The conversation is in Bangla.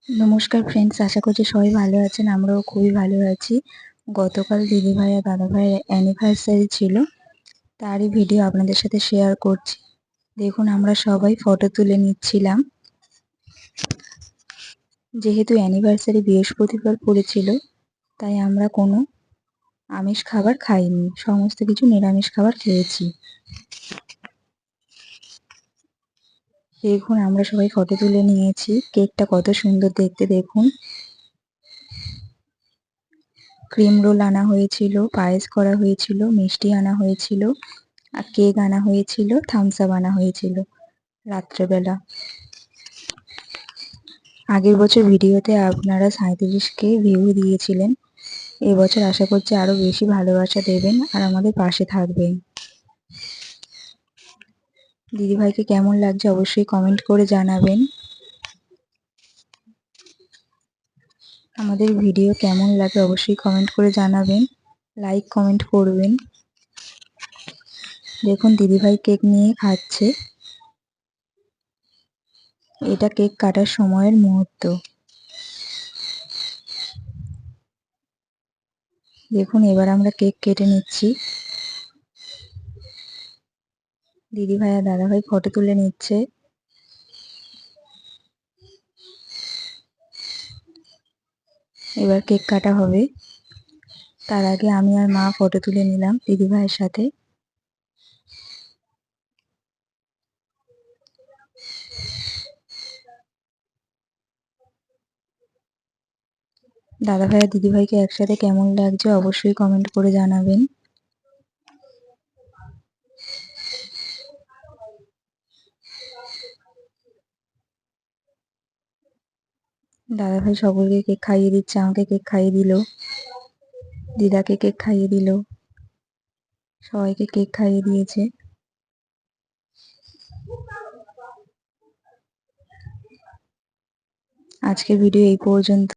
নমস্কার ফ্রেন্ডস, আশা করছি সবাই ভালো আছেন। আমরাও খুবই ভালো আছি। গতকাল দিদিভাই আর দাদাভাইয়ের অ্যানিভার্সারি ছিল, তারই ভিডিও আপনাদের সাথে শেয়ার করছি। দেখুন, আমরা সবাই ফটো তুলে নিচ্ছিলাম। যেহেতু অ্যানিভার্সারি বৃহস্পতিবার পড়েছিল, তাই আমরা কোনো আমিষ খাবার খাইনি, সমস্ত কিছু নিরামিষ খাবার খেয়েছি। দেখুন, আমরা সবাই ফটো তুলে নিয়েছি। কেকটা কত সুন্দর দেখতে দেখুন। ক্রিম রোল আনা হয়েছিল, পায়েস করা হয়েছিল, মিষ্টি আনা হয়েছিল, আর কেক আনা হয়েছিল, থামস আপ আনা হয়েছিল রাত্রেবেলা। আগের বছর ভিডিওতে আপনারা 37K ভিউ দিয়েছিলেন। এবছর আশা করছি আরো বেশি ভালোবাসা দেবেন আর আমাদের পাশে থাকবেন। দিদিভাইকে কেমন লাগছে অবশ্যই কমেন্ট করে জানাবেন। আমাদের ভিডিও কেমন লাগে অবশ্যই কমেন্ট করে জানাবেন, লাইক কমেন্ট করবেন। দেখুন, দিদিভাই কেক নিয়ে খাচ্ছে। এটা কেক কাটার সময়ের মুহূর্ত। দেখুন, এবার আমরা কেক কেটে নিচ্ছি। দিদিভাই আর দাদাভাই ফটো তুলে নিচ্ছে। এবার কেক কাটা হবে। তার আগে আমি আর মা ফটো তুলে নিলাম দিদিভাইয়ের সাথে। দাদাভাই আর দিদিভাইকে একসাথে কেমন লাগছে অবশ্যই কমেন্ট করে জানাবেন। দাদাভাই সকলকে কেক খাইয়ে দিচ্ছে, আমাকে কেক খাইয়ে দিল, দিদাকে কেক খাইয়ে দিল, সবাইকে কেক খাইয়ে দিয়েছে। আজকের ভিডিও এই পর্যন্ত।